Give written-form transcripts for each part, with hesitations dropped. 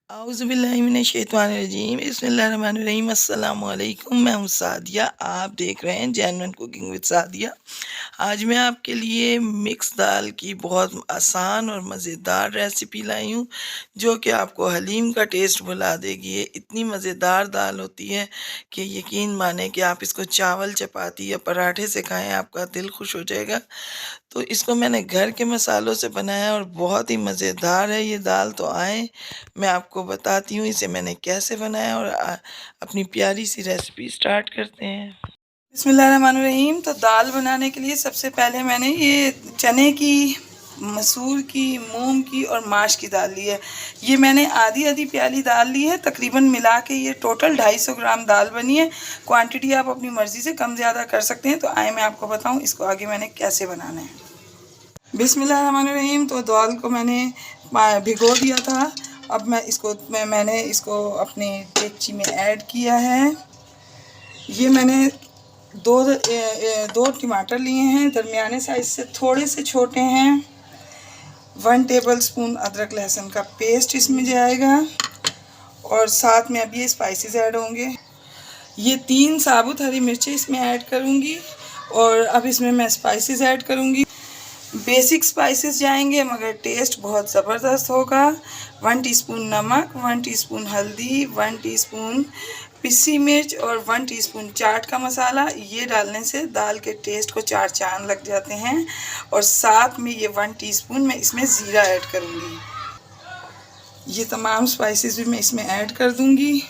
आउज़ुबिल्लाहिमिनश्शैतानिर्रजीम बिस्मिल्लाहिर्रहमानिर्रहीम अस्सलाम वालेकुम। मैं हूँ सादिया, आप देख रहे हैं जेन्युइन कुकिंग विद सादिया। आज मैं आपके लिए मिक्स दाल की बहुत आसान और मज़ेदार रेसिपी लाई हूँ जो कि आपको हलीम का टेस्ट भुला देगी। ये इतनी मज़ेदार दाल होती है कि यकीन माने कि आप इसको चावल, चपाती या पराठे से खाएं, आपका दिल खुश हो जाएगा। तो इसको मैंने घर के मसालों से बनाया और बहुत ही मज़ेदार है ये दाल। तो आए मैं आपको बताती हूँ इसे मैंने कैसे बनाया और अपनी प्यारी सी रेसिपी स्टार्ट करते हैं। बिस्मिल्लाहिर्रहमानिर्रहीम। तो दाल बनाने के लिए सबसे पहले मैंने ये चने की, मसूर की, मूंग की और माश की दाल ली है। ये मैंने आधी आधी प्याली दाल ली है, तकरीबन मिला के ये टोटल 250 ग्राम दाल बनी है। क्वांटिटी आप अपनी मर्ज़ी से कम ज़्यादा कर सकते हैं। तो आए मैं आपको बताऊं इसको आगे मैंने कैसे बनाना है। बिस्मिल्लाहिर्रहमानिर्रहीम। तो दाल को मैंने भिगो दिया था। अब मैंने इसको अपनी डेगची में ऐड किया है। ये मैंने दो टमाटर लिए हैं, दरमियाने साइज से थोड़े से छोटे हैं। 1 टेबल स्पून अदरक लहसुन का पेस्ट इसमें जाएगा और साथ में अब ये स्पाइसेस ऐड होंगे। ये 3 साबुत हरी मिर्ची इसमें ऐड करूँगी और अब इसमें मैं स्पाइसेस ऐड करूँगी। बेसिक स्पाइसेस जाएंगे मगर टेस्ट बहुत ज़बरदस्त होगा। 1 टीस्पून नमक, 1 टीस्पून हल्दी, 1 टीस्पून पिसी मिर्च और 1 टीस्पून चाट का मसाला। ये डालने से दाल के टेस्ट को 4 चांद लग जाते हैं। और साथ में ये 1 टीस्पून मैं इसमें ज़ीरा ऐड करूँगी। ये तमाम स्पाइसेस भी मैं इसमें ऐड कर दूँगी।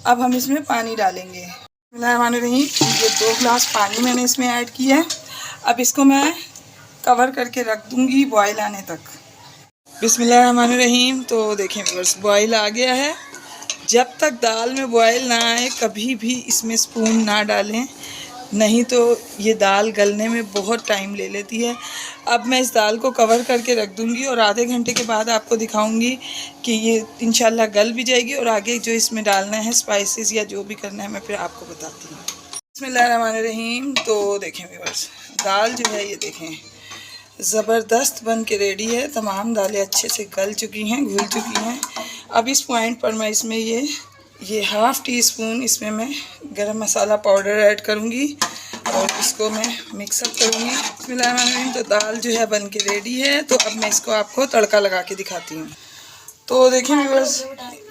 अब हम इसमें पानी डालेंगे। बिस्मिल्लाहिर्रहमानिर्रहीम। ये 2 गिलास पानी मैंने इसमें ऐड किया है। अब इसको मैं कवर करके रख दूँगी बॉयल आने तक। बिस्मिल्लाहिर्रहमानिर्रहीम। तो देखें व्यूअर्स, बॉयल आ गया है। जब तक दाल में बॉयल ना आए कभी भी इसमें स्पून ना डालें, नहीं तो ये दाल गलने में बहुत टाइम ले लेती है। अब मैं इस दाल को कवर करके रख दूँगी और आधे घंटे के बाद आपको दिखाऊंगी कि ये इंशाल्लाह गल भी जाएगी और आगे जो इसमें डालना है स्पाइसेस या जो भी करना है मैं फिर आपको बताती हूँ। बिस्मिल्लाहिर्रहमानिर्रहीम। तो देखें व्यूअर्स, दाल जो है ये देखें ज़बरदस्त बन के रेडी है। तमाम दालें अच्छे से गल चुकी हैं, घुल चुकी हैं। अब इस पॉइंट पर मैं इसमें ये 1/2 टीस्पून इसमें मैं गरम मसाला पाउडर ऐड करूँगी और इसको मैं मिक्सअप करूँगी। बिस्मिल्लाहिर्रहमानिर्रहीम। तो दाल जो है बन के रेडी है। तो अब मैं इसको आपको तड़का लगा के दिखाती हूँ। तो देखिए व्यूअर्स,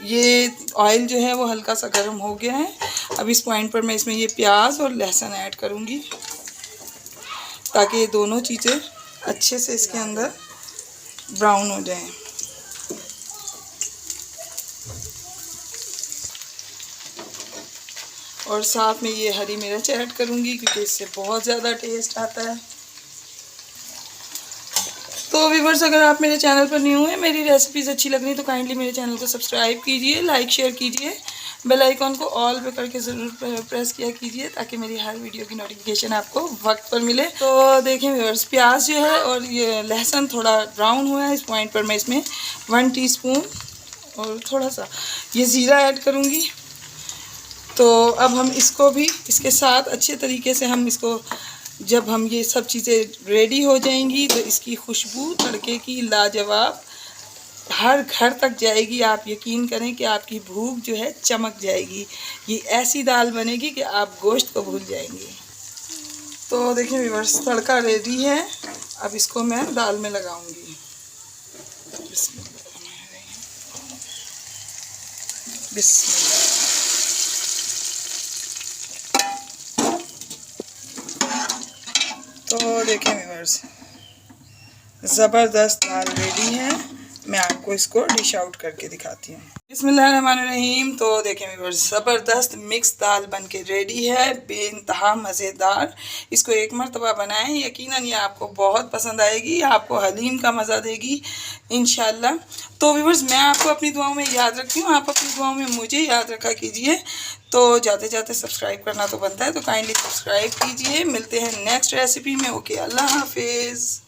ये ऑयल जो है वो हल्का सा गर्म हो गया है। अब इस पॉइंट पर मैं इसमें ये प्याज और लहसुन ऐड करूँगी ताकि ये दोनों चीज़ें अच्छे से इसके अंदर ब्राउन हो जाएं। और साथ में ये हरी मिर्च ऐड करूँगी क्योंकि इससे बहुत ज़्यादा टेस्ट आता है। तो व्यूअर्स, अगर आप मेरे चैनल पर न्यू हैं, मेरी रेसिपीज़ अच्छी लग रही तो काइंडली मेरे चैनल को सब्सक्राइब कीजिए, लाइक शेयर कीजिए, बेल आइकॉन को ऑल पे करके ज़रूर प्रेस किया कीजिए ताकि मेरी हर वीडियो की नोटिफिकेशन आपको वक्त पर मिले। तो देखें व्यूअर्स, प्याज जो है और ये लहसुन थोड़ा ब्राउन हुआ है। इस पॉइंट पर मैं इसमें 1 टीस्पून और थोड़ा सा ये ज़ीरा ऐड करूँगी। तो अब हम इसको भी इसके साथ अच्छे तरीके से जब हम ये सब चीज़ें रेडी हो जाएंगी तो इसकी खुशबू तड़के की लाजवाब हर घर तक जाएगी। आप यकीन करें कि आपकी भूख जो है चमक जाएगी। ये ऐसी दाल बनेगी कि आप गोश्त को भूल जाएंगे। तो देखिए व्यूअर्स, तड़का रेडी है। अब इसको मैं दाल में लगाऊंगी। बिस्मिल्लाह। तो देखें व्यूअर्स, ज़बरदस्त दाल रेडी है। मैं आपको इसको डिश आउट करके दिखाती हूँ। बिस्मिल्लाहिर्रहमानिर्रहीम। तो देखें व्यूअर्स, ज़बरदस्त मिक्स दाल बन के रेडी है, बेइंतहा मज़ेदार। इसको एक मरतबा बनाएं, यकीनन ये आपको बहुत पसंद आएगी, आपको हलीम का मज़ा देगी इंशाल्लाह। तो व्यूअर्स, मैं आपको अपनी दुआओं में याद रखती हूँ, आप अपनी दुआओं में मुझे याद रखा कीजिए। तो जाते जाते सब्सक्राइब करना तो बनता है, तो काइंडली सब्सक्राइब कीजिए। मिलते हैं नेक्स्ट रेसिपी में। ओके, अल्लाह हाफिज़।